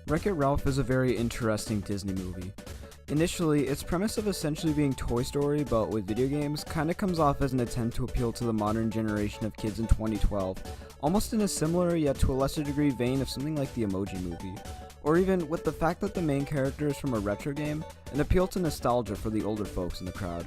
Wreck-It Ralph is a very interesting Disney movie. Initially, its premise of essentially being Toy Story but with video games kinda comes off as an attempt to appeal to the modern generation of kids in 2012, almost in a similar yet to a lesser degree vein of something like the Emoji Movie. Or even, with the fact that the main character is from a retro game, an appeal to nostalgia for the older folks in the crowd.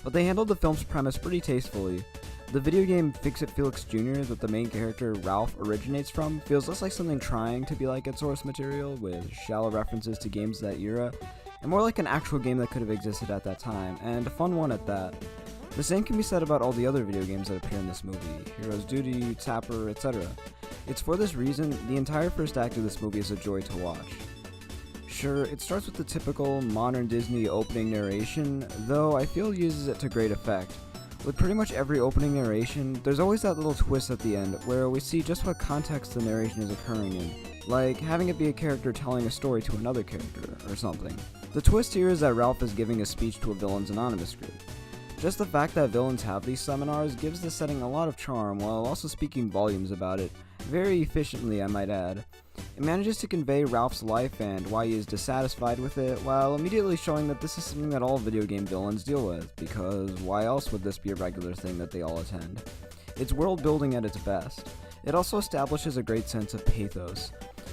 But they handled the film's premise pretty tastefully. The video game Fix-It Felix Jr. that the main character Ralph originates from feels less like something trying to be like its source material, with shallow references to games of that era, and more like an actual game that could have existed at that time, and a fun one at that. The same can be said about all the other video games that appear in this movie, Hero's Duty, Tapper, etc. It's for this reason, the entire first act of this movie is a joy to watch. Sure, it starts with the typical modern Disney opening narration, though I feel uses it to great effect. With pretty much every opening narration, there's always that little twist at the end where we see just what context the narration is occurring in, like having it be a character telling a story to another character, or something. The twist here is that Ralph is giving a speech to a Villains Anonymous group. Just the fact that villains have these seminars gives the setting a lot of charm while also speaking volumes about it, very efficiently I might add. It manages to convey Ralph's life and why he is dissatisfied with it, while immediately showing that this is something that all video game villains deal with, because why else would this be a regular thing that they all attend? It's world building at its best. It also establishes a great sense of pathos,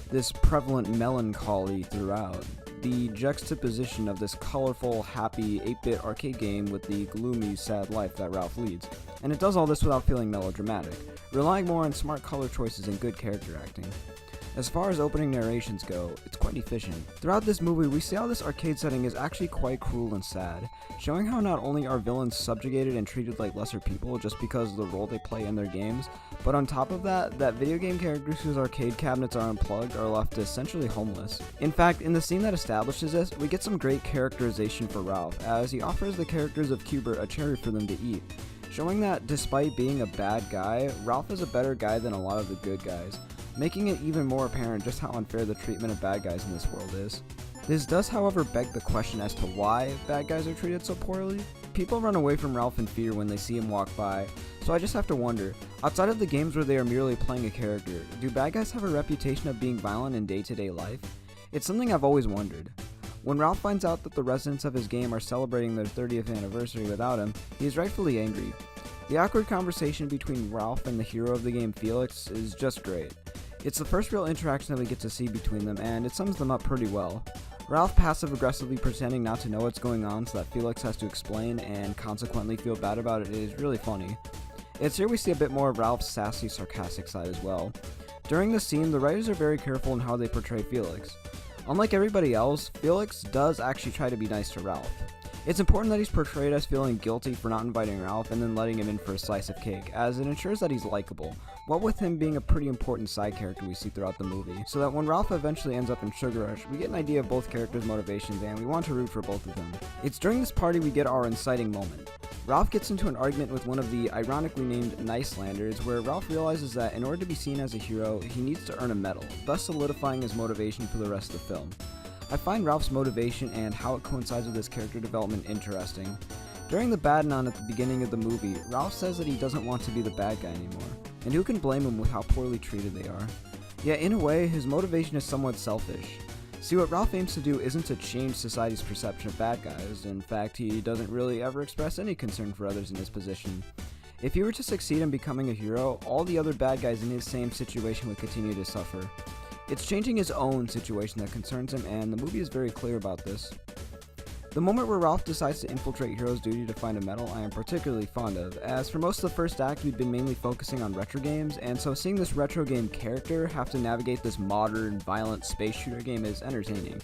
this prevalent melancholy throughout, the juxtaposition of this colorful, happy 8-bit arcade game with the gloomy, sad life that Ralph leads. And it does all this without feeling melodramatic, relying more on smart color choices and good character acting. As far as opening narrations go, it's quite efficient. Throughout this movie, we see how this arcade setting is actually quite cruel and sad, showing how not only are villains subjugated and treated like lesser people just because of the role they play in their games, but on top of that video game characters whose arcade cabinets are unplugged are left essentially homeless. In fact, in the scene that establishes this, we get some great characterization for Ralph, as he offers the characters of Q*bert a cherry for them to eat, showing that despite being a bad guy, Ralph is a better guy than a lot of the good guys, making it even more apparent just how unfair the treatment of bad guys in this world is. This does, however, beg the question as to why bad guys are treated so poorly. People run away from Ralph in fear when they see him walk by, so I just have to wonder, outside of the games where they are merely playing a character, do bad guys have a reputation of being violent in day-to-day life? It's something I've always wondered. When Ralph finds out that the residents of his game are celebrating their 30th anniversary without him, he is rightfully angry. The awkward conversation between Ralph and the hero of the game, Felix, is just great. It's the first real interaction that we get to see between them, and it sums them up pretty well. Ralph passive-aggressively pretending not to know what's going on so that Felix has to explain and consequently feel bad about it is really funny. It's here we see a bit more of Ralph's sassy, sarcastic side as well. During this scene, the writers are very careful in how they portray Felix. Unlike everybody else, Felix does actually try to be nice to Ralph. It's important that he's portrayed as feeling guilty for not inviting Ralph and then letting him in for a slice of cake, as it ensures that he's likable, what with him being a pretty important side character we see throughout the movie, so that when Ralph eventually ends up in Sugar Rush, we get an idea of both characters' motivations and we want to root for both of them. It's during this party we get our inciting moment. Ralph gets into an argument with one of the ironically named Nicelanders, where Ralph realizes that in order to be seen as a hero, he needs to earn a medal, thus solidifying his motivation for the rest of the film. I find Ralph's motivation and how it coincides with his character development interesting. During the Bad-Non at the beginning of the movie, Ralph says that he doesn't want to be the bad guy anymore, and who can blame him with how poorly treated they are? Yet in a way, his motivation is somewhat selfish. See, what Ralph aims to do isn't to change society's perception of bad guys. In fact, he doesn't really ever express any concern for others in his position. If he were to succeed in becoming a hero, all the other bad guys in his same situation would continue to suffer. It's changing his own situation that concerns him, and the movie is very clear about this. The moment where Ralph decides to infiltrate Hero's Duty to find a medal I am particularly fond of, as for most of the first act we've been mainly focusing on retro games, and so seeing this retro game character have to navigate this modern, violent space shooter game is entertaining.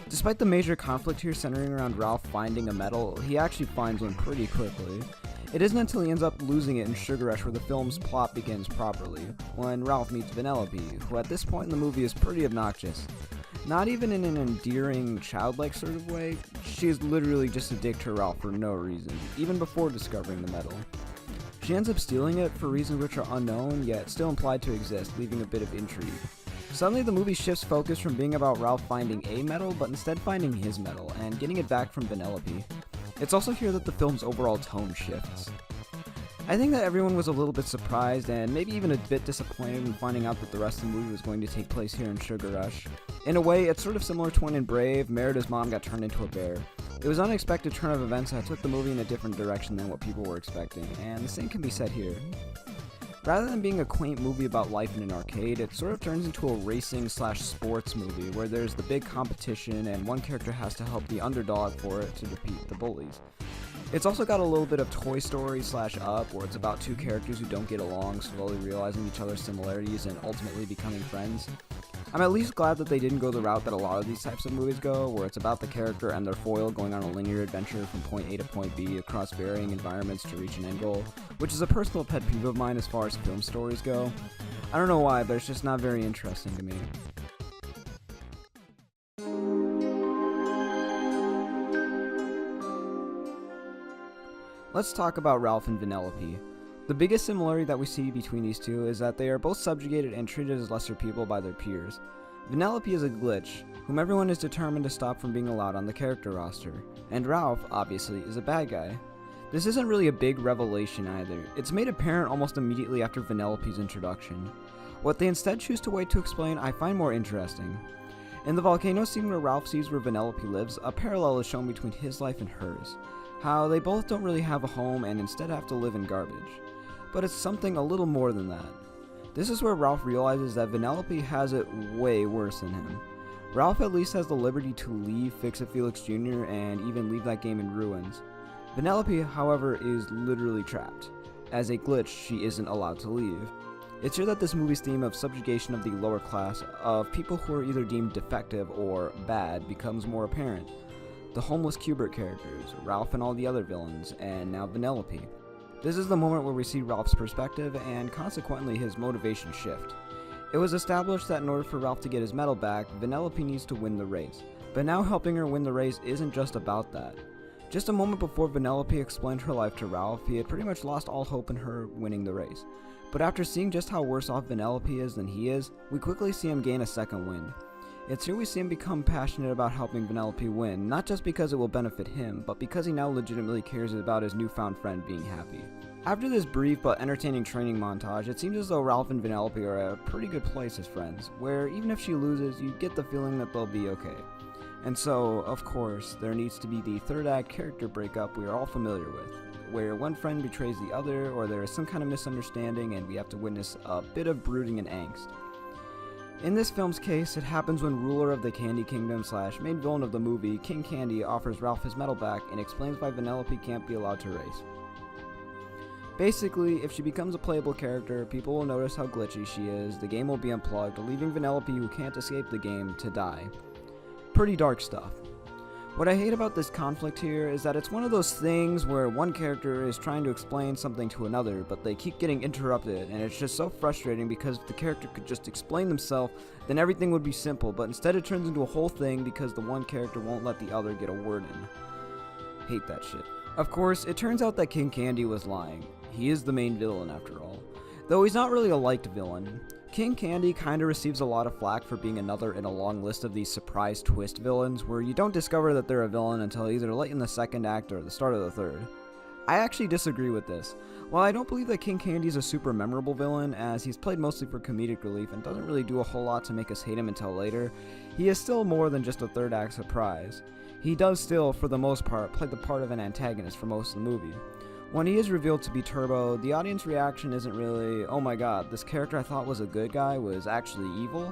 Despite the major conflict here centering around Ralph finding a medal, he actually finds one pretty quickly. It isn't until he ends up losing it in Sugar Rush where the film's plot begins properly, when Ralph meets Vanellope, who at this point in the movie is pretty obnoxious. Not even in an endearing, childlike sort of way, she is literally just a dick to Ralph for no reason, even before discovering the medal. She ends up stealing it for reasons which are unknown, yet still implied to exist, leaving a bit of intrigue. Suddenly the movie shifts focus from being about Ralph finding a medal, but instead finding his medal, and getting it back from Vanellope. It's also here that the film's overall tone shifts. I think that everyone was a little bit surprised and maybe even a bit disappointed when finding out that the rest of the movie was going to take place here in Sugar Rush. In a way, it's sort of similar to when in Brave, Merida's mom got turned into a bear. It was an unexpected turn of events that took the movie in a different direction than what people were expecting, and the same can be said here. Rather than being a quaint movie about life in an arcade, it sort of turns into a racing/sports movie where there's the big competition and one character has to help the underdog for it to defeat the bullies. It's also got a little bit of Toy Story/Up, where it's about two characters who don't get along, slowly realizing each other's similarities and ultimately becoming friends. I'm at least glad that they didn't go the route that a lot of these types of movies go, where it's about the character and their foil going on a linear adventure from point A to point B across varying environments to reach an end goal, which is a personal pet peeve of mine as far as film stories go. I don't know why, but it's just not very interesting to me. Let's talk about Ralph and Vanellope. The biggest similarity that we see between these two is that they are both subjugated and treated as lesser people by their peers. Vanellope is a glitch, whom everyone is determined to stop from being allowed on the character roster, and Ralph, obviously, is a bad guy. This isn't really a big revelation either. It's made apparent almost immediately after Vanellope's introduction. What they instead choose to wait to explain I find more interesting. In the volcano scene where Ralph sees where Vanellope lives, a parallel is shown between his life and hers. How they both don't really have a home and instead have to live in garbage. But it's something a little more than that. This is where Ralph realizes that Vanellope has it way worse than him. Ralph at least has the liberty to leave Fix-It Felix Jr. and even leave that game in ruins. Vanellope, however, is literally trapped. As a glitch, she isn't allowed to leave. It's here that this movie's theme of subjugation of the lower class, of people who are either deemed defective or bad, becomes more apparent. The homeless Q*bert characters, Ralph and all the other villains, and now Vanellope. This is the moment where we see Ralph's perspective and consequently his motivation shift. It was established that in order for Ralph to get his medal back, Vanellope needs to win the race. But now helping her win the race isn't just about that. Just a moment before Vanellope explained her life to Ralph, he had pretty much lost all hope in her winning the race. But after seeing just how worse off Vanellope is than he is, we quickly see him gain a second wind. It's here we see him become passionate about helping Vanellope win, not just because it will benefit him, but because he now legitimately cares about his newfound friend being happy. After this brief but entertaining training montage, it seems as though Ralph and Vanellope are at a pretty good place as friends, where even if she loses, you get the feeling that they'll be okay. And so, of course, there needs to be the third act character breakup we are all familiar with, where one friend betrays the other, or there is some kind of misunderstanding and we have to witness a bit of brooding and angst. In this film's case, it happens when ruler of the Candy Kingdom / main villain of the movie, King Candy, offers Ralph his medal back and explains why Vanellope can't be allowed to race. Basically, if she becomes a playable character, people will notice how glitchy she is, the game will be unplugged, leaving Vanellope, who can't escape the game, to die. Pretty dark stuff. What I hate about this conflict here is that it's one of those things where one character is trying to explain something to another, but they keep getting interrupted, and it's just so frustrating because if the character could just explain themselves, then everything would be simple, but instead it turns into a whole thing because the one character won't let the other get a word in. Hate that shit. Of course, it turns out that King Candy was lying. He is the main villain after all. Though he's not really a liked villain. King Candy kinda receives a lot of flack for being another in a long list of these surprise twist villains where you don't discover that they're a villain until either late in the second act or the start of the third. I actually disagree with this. While I don't believe that King Candy is a super memorable villain, as he's played mostly for comedic relief and doesn't really do a whole lot to make us hate him until later, he is still more than just a third act surprise. He does still, for the most part, play the part of an antagonist for most of the movie. When he is revealed to be Turbo, the audience reaction isn't really, oh my god, this character I thought was a good guy was actually evil.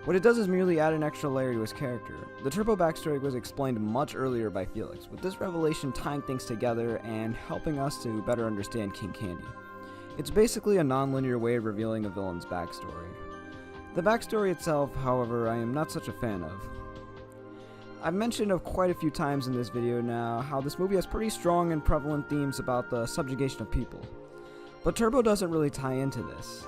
What it does is merely add an extra layer to his character. The Turbo backstory was explained much earlier by Felix, with this revelation tying things together and helping us to better understand King Candy. It's basically a non-linear way of revealing a villain's backstory. The backstory itself, however, I am not such a fan of. I've mentioned quite a few times in this video now how this movie has pretty strong and prevalent themes about the subjugation of people. But Turbo doesn't really tie into this.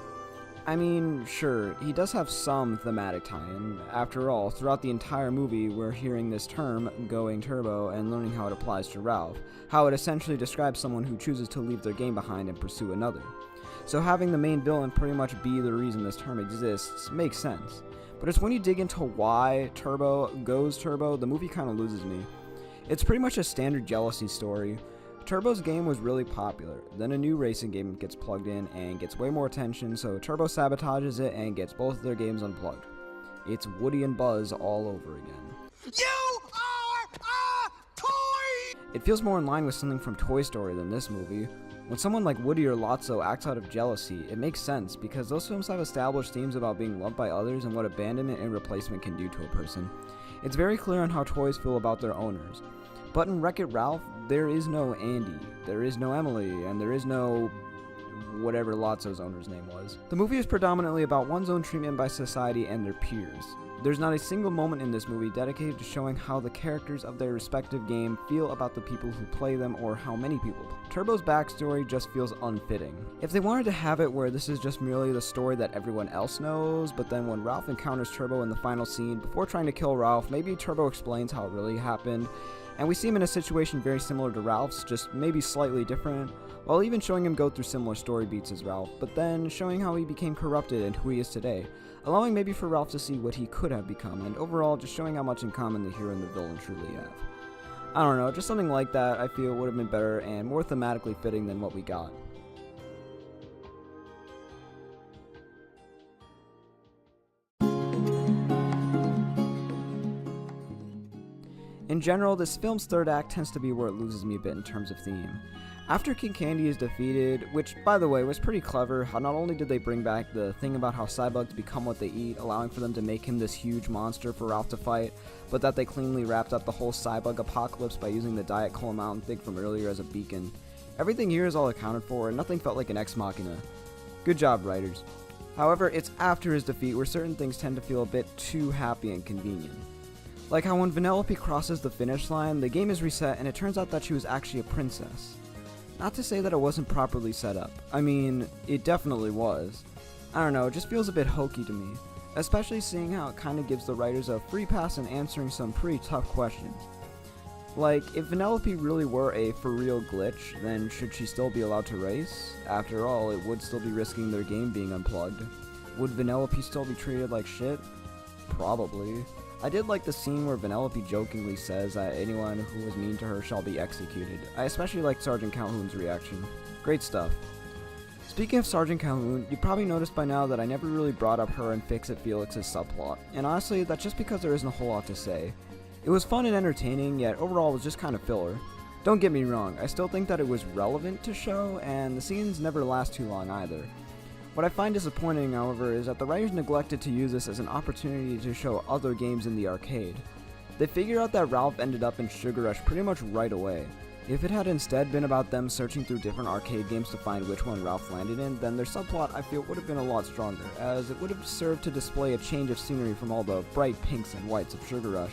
I mean, sure, he does have some thematic tie-in. After all, throughout the entire movie we're hearing this term, going turbo, and learning how it applies to Ralph, how it essentially describes someone who chooses to leave their game behind and pursue another. So having the main villain pretty much be the reason this term exists makes sense. But it's when you dig into why Turbo goes turbo, the movie kind of loses me. It's pretty much a standard jealousy story. Turbo's game was really popular, then a new racing game gets plugged in and gets way more attention, so Turbo sabotages it and gets both of their games unplugged. It's Woody and Buzz all over again. You are a toy! It feels more in line with something from Toy Story than this movie. When someone like Woody or Lotso acts out of jealousy, it makes sense because those films have established themes about being loved by others and what abandonment and replacement can do to a person. It's very clear on how toys feel about their owners. But in Wreck-It Ralph, there is no Andy, there is no Emily, and there is no whatever Lotso's owner's name was. The movie is predominantly about one's own treatment by society and their peers. There's not a single moment in this movie dedicated to showing how the characters of their respective game feel about the people who play them or how many people. Turbo's backstory just feels unfitting. If they wanted to have it where this is just merely the story that everyone else knows, but then when Ralph encounters Turbo in the final scene, before trying to kill Ralph, maybe Turbo explains how it really happened, and we see him in a situation very similar to Ralph's, just maybe slightly different, while even showing him go through similar story beats as Ralph, but then showing how he became corrupted and who he is today, allowing maybe for Ralph to see what he could have become, and overall just showing how much in common the hero and the villain truly have. I don't know, just something like that I feel would have been better and more thematically fitting than what we got. In general, this film's third act tends to be where it loses me a bit in terms of theme. After King Candy is defeated, which, by the way, was pretty clever, how not only did they bring back the thing about how cybugs become what they eat, allowing for them to make him this huge monster for Ralph to fight, but that they cleanly wrapped up the whole cybug apocalypse by using the Diet Cola Mountain thing from earlier as a beacon. Everything here is all accounted for, and nothing felt like an ex machina. Good job, writers. However, it's after his defeat where certain things tend to feel a bit too happy and convenient. Like how when Vanellope crosses the finish line, the game is reset and it turns out that she was actually a princess. Not to say that it wasn't properly set up. I mean, it definitely was. I don't know, it just feels a bit hokey to me. Especially seeing how it kind of gives the writers a free pass in answering some pretty tough questions. Like, if Vanellope really were a for real glitch, then should she still be allowed to race? After all, it would still be risking their game being unplugged. Would Vanellope still be treated like shit? Probably. I did like the scene where Vanellope jokingly says that anyone who was mean to her shall be executed. I especially liked Sergeant Calhoun's reaction. Great stuff. Speaking of Sergeant Calhoun, you probably noticed by now that I never really brought up her and Fix-It Felix's subplot, and honestly, that's just because there isn't a whole lot to say. It was fun and entertaining, yet overall it was just kind of filler. Don't get me wrong, I still think that it was relevant to show, and the scenes never last too long either. What I find disappointing, however, is that the writers neglected to use this as an opportunity to show other games in the arcade. They figured out that Ralph ended up in Sugar Rush pretty much right away. If it had instead been about them searching through different arcade games to find which one Ralph landed in, then their subplot I feel would have been a lot stronger, as it would have served to display a change of scenery from all the bright pinks and whites of Sugar Rush.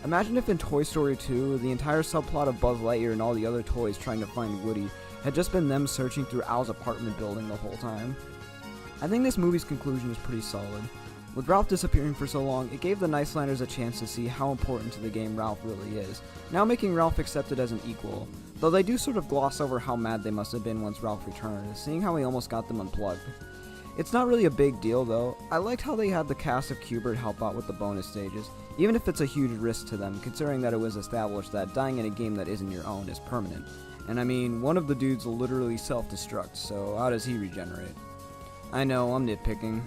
Imagine if in Toy Story 2, the entire subplot of Buzz Lightyear and all the other toys trying to find Woody had just been them searching through Al's apartment building the whole time. I think this movie's conclusion is pretty solid. With Ralph disappearing for so long, it gave the Nicelanders a chance to see how important to the game Ralph really is, now making Ralph accepted as an equal, though they do sort of gloss over how mad they must have been once Ralph returned, seeing how he almost got them unplugged. It's not really a big deal though. I liked how they had the cast of Q*bert help out with the bonus stages, even if it's a huge risk to them, considering that it was established that dying in a game that isn't your own is permanent. And I mean, one of the dudes will literally self-destruct, so how does he regenerate? I know, I'm nitpicking.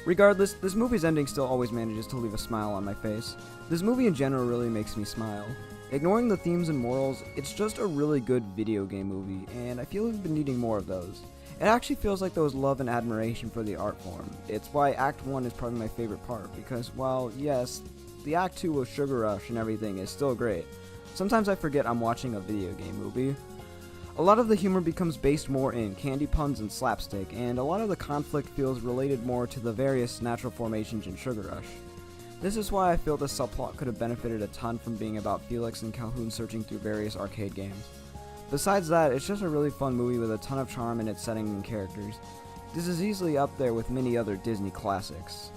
Regardless, this movie's ending still always manages to leave a smile on my face. This movie in general really makes me smile. Ignoring the themes and morals, it's just a really good video game movie, and I feel we've been needing more of those. It actually feels like there was love and admiration for the art form. It's why Act 1 is probably my favorite part, because while, yes, the Act 2 with Sugar Rush and everything is still great, sometimes I forget I'm watching a video game movie. A lot of the humor becomes based more in candy puns and slapstick, and a lot of the conflict feels related more to the various natural formations in Sugar Rush. This is why I feel this subplot could have benefited a ton from being about Felix and Calhoun searching through various arcade games. Besides that, it's just a really fun movie with a ton of charm in its setting and characters. This is easily up there with many other Disney classics.